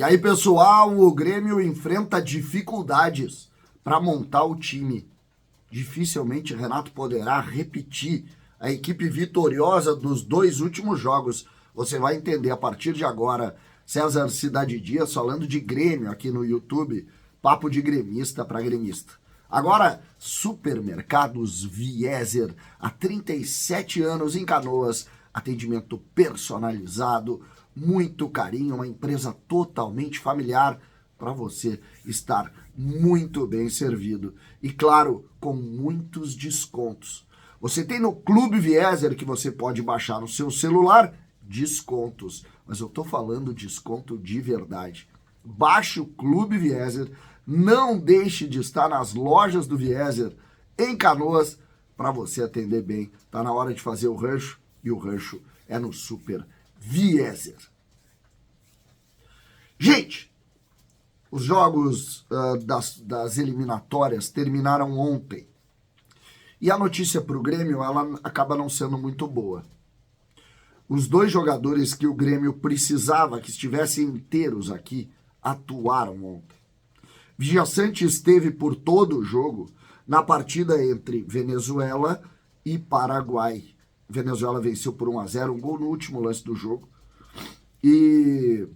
E aí, pessoal, o Grêmio enfrenta dificuldades para montar o time. Dificilmente Renato poderá repetir a equipe vitoriosa dos 2 últimos jogos. Você vai entender a partir de agora. César Cidade Dias falando de Grêmio aqui no YouTube. Papo de gremista para gremista. Agora, Supermercados Vieser, há 37 anos em Canoas, atendimento personalizado, muito carinho, uma empresa totalmente familiar para você estar muito bem servido. E claro, com muitos descontos. Você tem no Clube Vieser, que você pode baixar no seu celular, descontos. Mas eu estou falando desconto de verdade. Baixe o Clube Vieser, não deixe de estar nas lojas do Vieser em Canoas para você atender bem. Tá na hora de fazer o rancho e o rancho é no Super Vieser. Gente, os jogos das eliminatórias terminaram ontem. E a notícia para o Grêmio, ela acaba não sendo muito boa. Os 2 jogadores que o Grêmio precisava que estivessem inteiros aqui, atuaram ontem. Vijaçante esteve por todo o jogo na partida entre Venezuela e Paraguai. Venezuela venceu por 1-0, um gol no último lance do jogo. E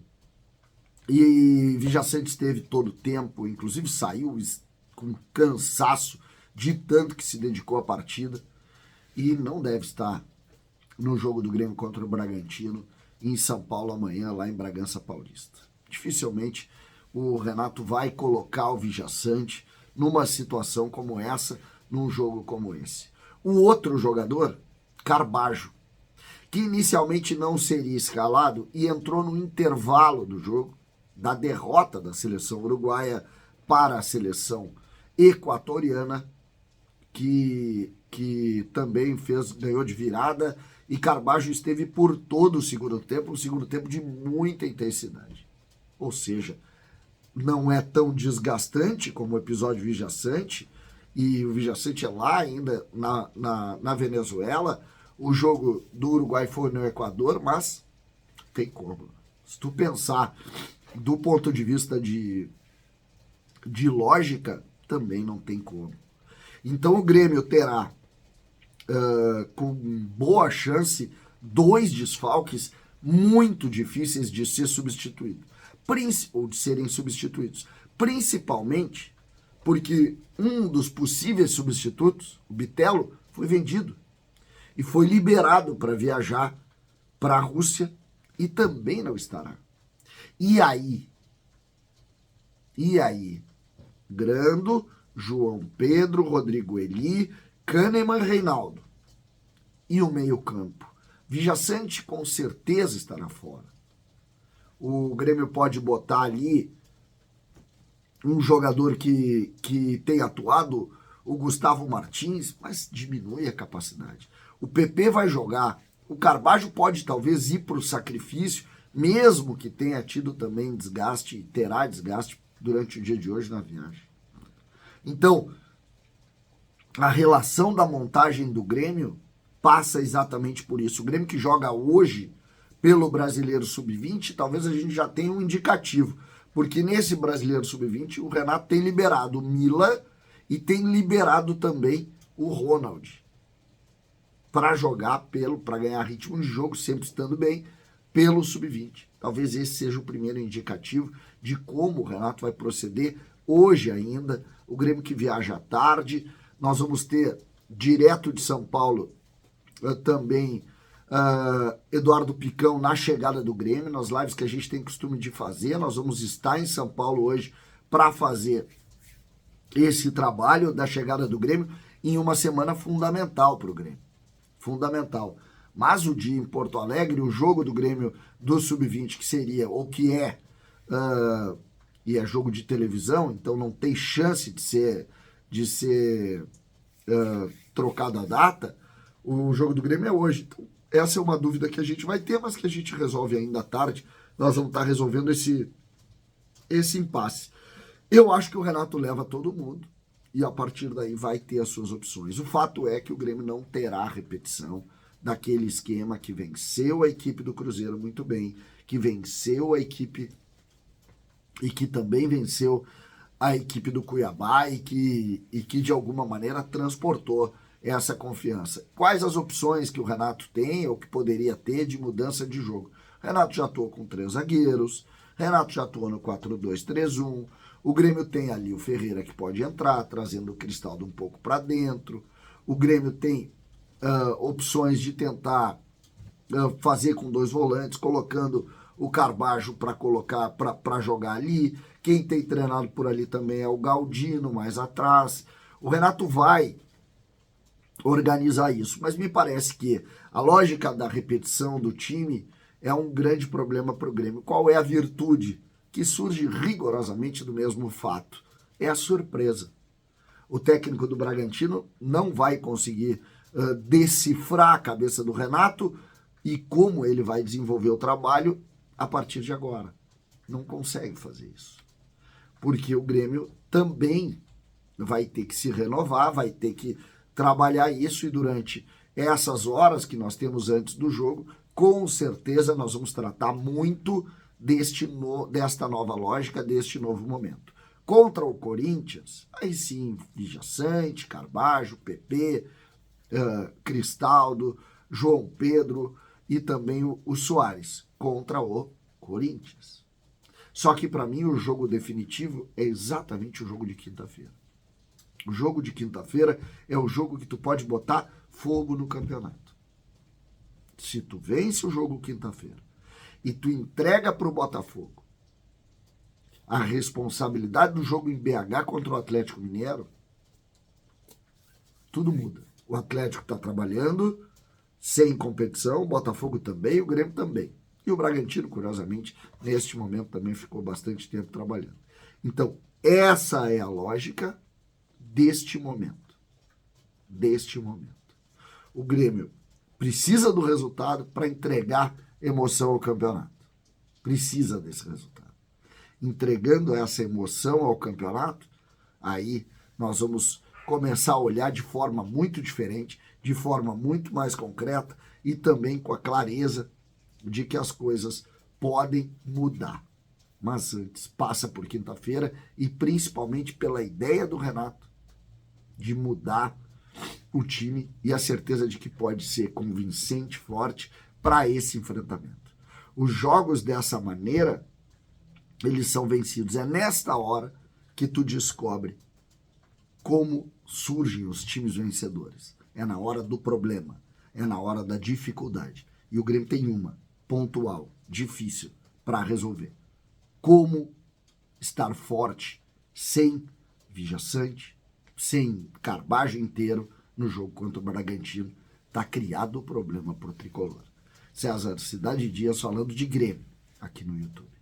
Vijaçante esteve todo o tempo, inclusive saiu com cansaço de tanto que se dedicou à partida. E não deve estar no jogo do Grêmio contra o Bragantino em São Paulo amanhã, lá em Bragança Paulista. Dificilmente o Renato vai colocar o Vijaçante numa situação como essa, num jogo como esse. O outro jogador, Carbajo, que inicialmente não seria escalado e entrou no intervalo do jogo, da derrota da seleção uruguaia para a seleção equatoriana, que também ganhou de virada, e Carbajo esteve por todo o segundo tempo, um segundo tempo de muita intensidade. Ou seja, não é tão desgastante como o episódio Vijaçante, e o Vijaçante é lá ainda na Venezuela. O jogo do Uruguai foi no Equador, mas tem como. Se tu pensar do ponto de vista de lógica, também não tem como. Então o Grêmio terá, com boa chance, 2 desfalques muito difíceis de ser substituído, ou de serem substituídos, principalmente porque um dos possíveis substitutos, o Bitelo, foi vendido e foi liberado para viajar para a Rússia e também não estará. E aí? Grando, João Pedro, Rodrigo Eli, Kahneman, Reinaldo. E o meio-campo? Vijaçante com certeza estará fora. O Grêmio pode botar ali um jogador que tem atuado, o Gustavo Martins, mas diminui a capacidade. O PP vai jogar, o Carbajo pode talvez ir para o sacrifício, mesmo que tenha tido também desgaste, e terá desgaste durante o dia de hoje na viagem. Então, a relação da montagem do Grêmio passa exatamente por isso. O Grêmio que joga hoje pelo Brasileiro Sub-20, talvez a gente já tenha um indicativo, porque nesse Brasileiro Sub-20 o Renato tem liberado o Mila e tem liberado também o Ronald para jogar para ganhar ritmo de jogo, sempre estando bem, pelo Sub-20. Talvez esse seja o primeiro indicativo de como o Renato vai proceder hoje ainda. O Grêmio que viaja à tarde, nós vamos ter direto de São Paulo também Eduardo Picão na chegada do Grêmio, nas lives que a gente tem costume de fazer. Nós vamos estar em São Paulo hoje para fazer esse trabalho da chegada do Grêmio em uma semana fundamental para o Grêmio. Fundamental. Mas o dia em Porto Alegre, o jogo do Grêmio do Sub-20, que seria, ou que é, e é jogo de televisão, então não tem chance de ser trocado a data, o jogo do Grêmio é hoje. Então, essa é uma dúvida que a gente vai ter, mas que a gente resolve ainda à tarde. Nós vamos estar resolvendo esse impasse. Eu acho que o Renato leva todo mundo e a partir daí vai ter as suas opções. O fato é que o Grêmio não terá repetição daquele esquema que venceu a equipe do Cruzeiro muito bem, que venceu a equipe e que também venceu a equipe do Cuiabá e que de alguma maneira transportou essa confiança. Quais as opções que o Renato tem ou que poderia ter de mudança de jogo? O Renato já atuou com 3 zagueiros, Renato já atuou no 4-2-3-1, o Grêmio tem ali o Ferreira que pode entrar, trazendo o Cristaldo um pouco para dentro, o Grêmio tem opções de tentar fazer com 2 volantes, colocando o Carbajo para colocar para jogar ali. Quem tem treinado por ali também é o Galdino, mais atrás. O Renato vai organizar isso, mas me parece que a lógica da repetição do time é um grande problema para o Grêmio. Qual é a virtude? Que surge rigorosamente do mesmo fato. É a surpresa. O técnico do Bragantino não vai conseguir decifrar a cabeça do Renato e como ele vai desenvolver o trabalho a partir de agora. Não consegue fazer isso. Porque o Grêmio também vai ter que se renovar, vai ter que trabalhar isso, e durante essas horas que nós temos antes do jogo, com certeza nós vamos tratar muito desta nova lógica, deste novo momento. Contra o Corinthians, aí sim, Vijaçante, Carbajo, PP, Cristaldo, João Pedro e também o Soares contra o Corinthians. Só que para mim o jogo definitivo é exatamente o jogo de quinta-feira. O jogo de quinta-feira é o jogo que tu pode botar fogo no campeonato. Se tu vence o jogo quinta-feira e tu entrega para o Botafogo a responsabilidade do jogo em BH contra o Atlético Mineiro, tudo muda. O Atlético está trabalhando sem competição, o Botafogo também, o Grêmio também. E o Bragantino, curiosamente, neste momento também ficou bastante tempo trabalhando. Então, essa é a lógica deste momento. Deste momento. O Grêmio precisa do resultado para entregar emoção ao campeonato. Precisa desse resultado. Entregando essa emoção ao campeonato, aí nós vamos começar a olhar de forma muito diferente, de forma muito mais concreta e também com a clareza de que as coisas podem mudar. Mas antes, passa por quinta-feira e principalmente pela ideia do Renato de mudar o time e a certeza de que pode ser convincente, forte para esse enfrentamento. Os jogos dessa maneira, eles são vencidos. É nesta hora que tu descobre como surgem os times vencedores. É na hora do problema, é na hora da dificuldade. E o Grêmio tem uma, pontual, difícil, para resolver. Como estar forte sem Vijaçante, sem Carbajo inteiro no jogo contra o Bragantino. Tá criado o problema pro tricolor. César Cidade Dias falando de Grêmio aqui no YouTube.